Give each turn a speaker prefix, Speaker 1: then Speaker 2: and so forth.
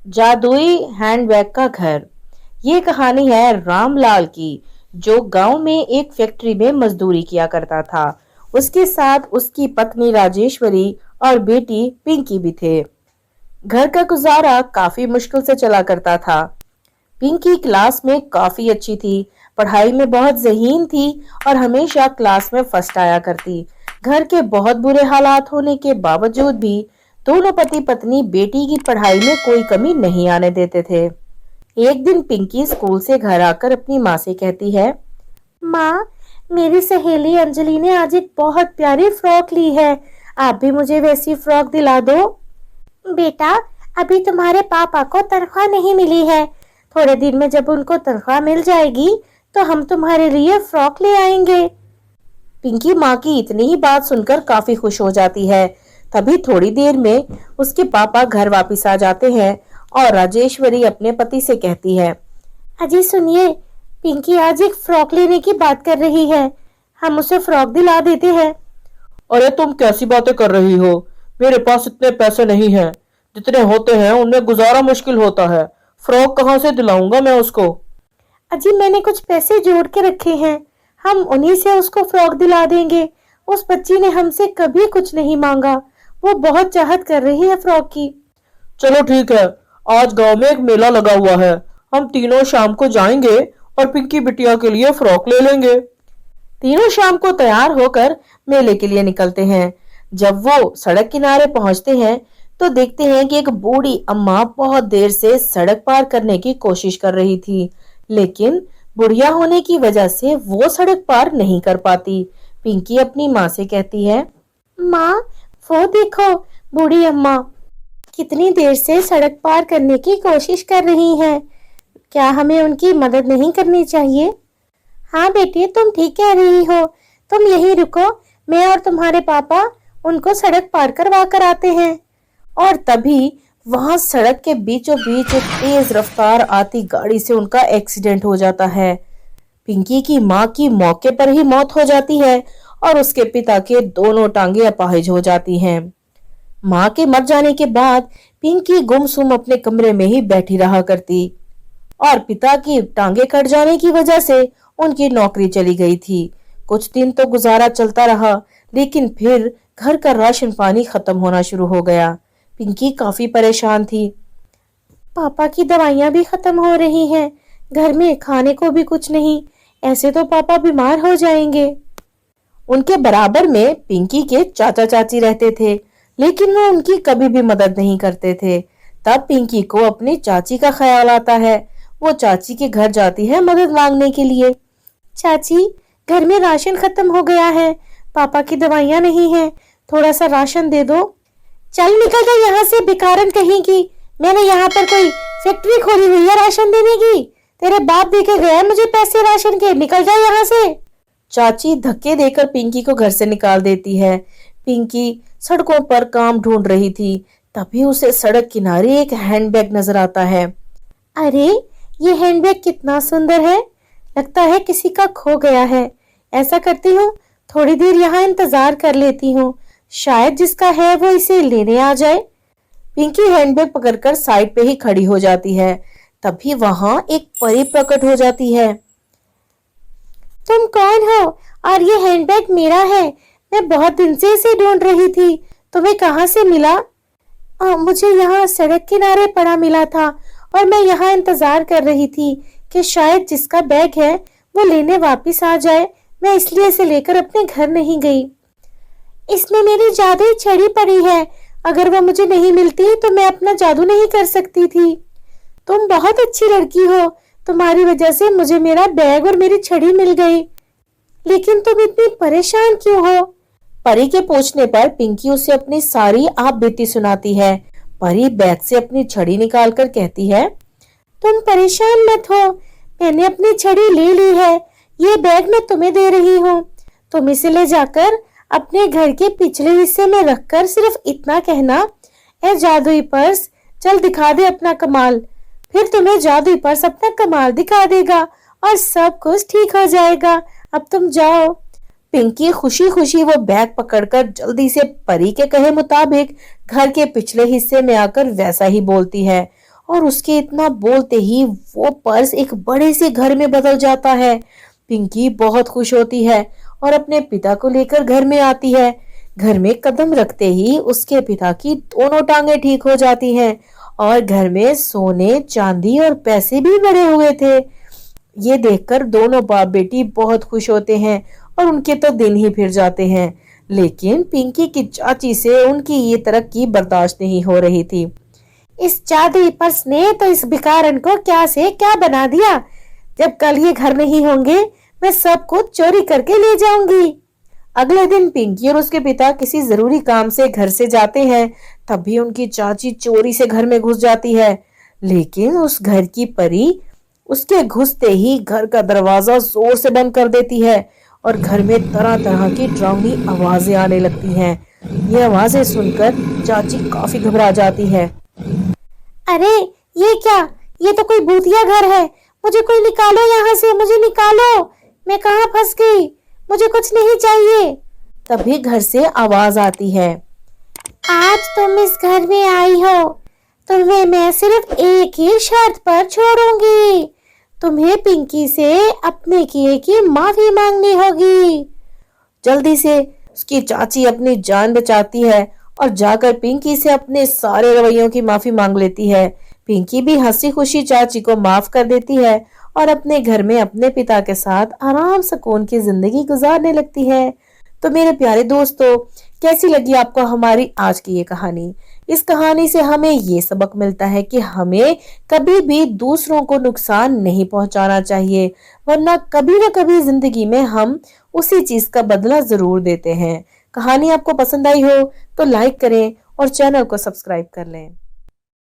Speaker 1: जादुई हैंडबैग का घर। ये कहानी है रामलाल की, जो गांव में एक फैक्ट्री में मजदूरी किया करता था। उसके साथ उसकी पत्नी राजेश्वरी और बेटी पिंकी भी थे। घर का गुजारा काफी मुश्किल से चला करता था। पिंकी क्लास में काफी अच्छी थी, पढ़ाई में बहुत ज़हीन थी और हमेशा क्लास में फर्स्ट आया करती। घर के बहुत बुरे हालात होने के बावजूद भी दोनों पति पत्नी बेटी की पढ़ाई में कोई कमी नहीं आने देते थे। एक दिन पिंकी स्कूल से घर आकर अपनी माँ से कहती है, माँ, मेरी सहेली अंजलि ने आज एक बहुत प्यारी फ्रॉक ली है। आप भी मुझे वैसी फ्रॉक दिला दो। बेटा, अभी तुम्हारे पापा को तनख्वाह नहीं मिली है। थोड़े दिन में जब उनको तनख्वाह मिल जाएगी तो हम तुम्हारे लिए फ्रॉक ले आएंगे। पिंकी माँ की इतनी ही बात सुनकर काफी खुश हो जाती है। तभी थोड़ी देर में उसके पापा घर वापस आ जाते हैं और राजेश्वरी अपने पति से कहती है, अजी सुनिए, पिंकी आज एक फ्रॉक लेने की बात कर रही है। हम उसे फ्रॉक दिला देते हैं।
Speaker 2: अरे तुम कैसी बातें कर रही हो? मेरे पास इतने पैसे नहीं हैं। जितने होते हैं उनमें गुजारा मुश्किल होता है। फ्रॉक कहाँ से दिलाऊंगा मैं उसको?
Speaker 1: अजी मैंने कुछ पैसे जोड़ के रखे हैं, हम उन्हीं से उसको फ्रॉक दिला देंगे। उस बच्ची ने हमसे कभी कुछ नहीं मांगा, वो बहुत चाहत कर रही है फ्रॉक की।
Speaker 2: चलो ठीक है, आज गांव में एक मेला लगा हुआ है। हम तीनों शाम को जाएंगे और पिंकी बिटिया के लिए फ्रॉक ले लेंगे।
Speaker 1: तीनों शाम को तैयार होकर मेले के लिए निकलते हैं। जब वो सड़क किनारे पहुंचते हैं तो देखते हैं कि एक बूढ़ी अम्मा बहुत देर से सड़क पार करने की कोशिश कर रही थी, लेकिन बुढ़िया होने की वजह से वो सड़क पार नहीं कर पाती। पिंकी अपनी माँ से कहती है, माँ, वो देखो, बूढ़ी अम्मा कितनी देर से सड़क पार करने की कोशिश कर रही हैं। क्या हमें उनकी मदद नहीं करनी चाहिए? हाँ बेटी, तुम ठीक कह रही हो। तुम यहीं रुको, मैं और तुम्हारे पापा उनको सड़क पार करवा कर आते हैं। और तभी वहां सड़क के बीचों बीच एक तेज रफ्तार आती गाड़ी से उनका एक्सीडेंट हो जाता है। पिंकी की माँ की मौके पर ही मौत हो जाती है और उसके पिता के दोनों टांगे अपाहिज हो जाती हैं। माँ के मर जाने के बाद पिंकी गुमसुम अपने कमरे में ही बैठी रहा करती और पिता की टांगे कट जाने की वजह से उनकी नौकरी चली गई थी। कुछ दिन तो गुजारा चलता रहा, लेकिन फिर घर का राशन पानी खत्म होना शुरू हो गया। पिंकी काफी परेशान थी। पापा की दवाइयां भी खत्म हो रही हैं, घर में खाने को भी कुछ नहीं। ऐसे तो पापा बीमार हो जाएंगे। उनके बराबर में पिंकी के चाचा चाची रहते थे, लेकिन वो उनकी कभी भी मदद नहीं करते थे। तब पिंकी को अपनी चाची का ख्याल आता है। वो चाची के घर जाती है मदद मांगने के लिए। चाची, घर में राशन खत्म हो गया है, पापा की दवाइयां नहीं है, थोड़ा सा राशन दे दो। चल निकल जा यहाँ से, बेकारन कहीं की। मैंने यहाँ पर कोई फैक्ट्री खोली हुई है राशन देने की? तेरे बाप दे के गया मुझे पैसे राशन के, निकल जा यहाँ से। चाची धक्के देकर पिंकी को घर से निकाल देती है। पिंकी सड़कों पर काम ढूंढ रही थी, तभी उसे सड़क किनारे एक हैंडबैग नजर आता है। अरे, ये हैंडबैग कितना सुंदर है, लगता है किसी का खो गया है। ऐसा करती हूँ, थोड़ी देर यहाँ इंतजार कर लेती हूँ, शायद जिसका है वो इसे लेने आ जाए। पिंकी हैंडबैग पकड़कर साइड पे ही खड़ी हो जाती है। तभी वहां एक परी प्रकट हो जाती है। तुम कौन हो? और ये हैंडबैग मेरा है, मैं बहुत दिन से इसे ढूंढ रही थी। तुम्हें कहाँ से मिला? मुझे यहाँ सड़क किनारे पड़ा मिला था और मैं यहाँ इंतजार कर रही थी कि शायद जिसका बैग है वो लेने वापस आ जाए। मैं इसलिए इसे लेकर अपने घर नहीं गई। इसमें मेरी जादुई छड़ी पड़ी है, अगर वो मुझे नहीं मिलती तो मैं अपना जादू नहीं कर सकती थी। तुम बहुत अच्छी लड़की हो, तुम्हारी वजह से मुझे मेरा बैग और मेरी छड़ी मिल गई। लेकिन तुम इतनी परेशान क्यों हो? परी के पूछने पर पिंकी उसे अपनी सारी आप बीती सुनाती है। परी बैग से अपनी छड़ी निकालकर कहती है, तुम परेशान मत हो, मैंने अपनी छड़ी ले ली है। ये बैग मैं तुम्हें दे रही हूँ। तुम इसे ले जाकर अपने घर के पिछले हिस्से में रखकर सिर्फ इतना कहना, ए जादुई पर्स, चल दिखा दे अपना कमाल। फिर तुम्हें जादुई पर्स अपना कमाल दिखा देगा और सब कुछ ठीक हो जाएगा। अब तुम जाओ। पिंकी खुशी खुशी वो बैग पकड़कर जल्दी से परी के कहे मुताबिक घर के पिछले हिस्से में आकर वैसा ही बोलती है और उसके इतना बोलते ही वो पर्स एक बड़े से घर में बदल जाता है। पिंकी बहुत खुश होती है और अपने पिता को लेकर घर में आती है। घर में कदम रखते ही उसके पिता की दोनों टांगे ठीक हो जाती हैं और घर में सोने, चांदी और पैसे भी भरे हुए थे। ये देखकर दोनों बाप बेटी बहुत खुश होते हैं और उनके तो दिन ही फिर जाते हैं। लेकिन पिंकी की चाची से उनकी ये तरक्की बर्दाश्त नहीं हो रही थी। इस जादुई पर्स ने तो इस भिखारन को क्या से क्या बना दिया। जब कल ये घर नहीं होंगे, मैं सब कुछ चोरी करके ले जाऊंगी। अगले दिन पिंकी और उसके पिता किसी जरूरी काम से घर से जाते हैं। तभी उनकी चाची चोरी से घर में घुस जाती है। लेकिन उस घर की परी उसके घुसते ही घर का दरवाजा जोर से बंद कर देती है और घर में तरह तरह की डरावनी आवाजें आने लगती हैं। ये आवाजें सुनकर चाची काफी घबरा जाती है। अरे ये क्या, ये तो कोई भूतिया घर है। मुझे कोई निकालो यहाँ से, मुझे निकालो। मैं कहाँ फंस गई, मुझे कुछ नहीं चाहिए। तभी घर से आवाज आती है, आज तुम इस घर में आई हो, तुम्हें मैं सिर्फ एक ही शर्त पर छोड़ूंगी। तुम्हें पिंकी से अपने किए की माफी मांगनी होगी। जल्दी से उसकी चाची अपनी जान बचाती है और जाकर पिंकी से अपने सारे रवैयों की माफी मांग लेती है। पिंकी भी हंसी खुशी चाची को माफ कर देती है और अपने घर में अपने पिता के साथ आराम सुकून की जिंदगी गुजारने लगती है। तो मेरे प्यारे दोस्तों, कैसी लगी आपको हमारी आज की ये कहानी? इस कहानी से हमें ये सबक मिलता है कि हमें कभी भी दूसरों को नुकसान नहीं पहुंचाना चाहिए, वरना कभी ना कभी जिंदगी में हम उसी चीज का बदला जरूर देते हैं। कहानी आपको पसंद आई हो तो लाइक करें और चैनल को सब्सक्राइब कर लें।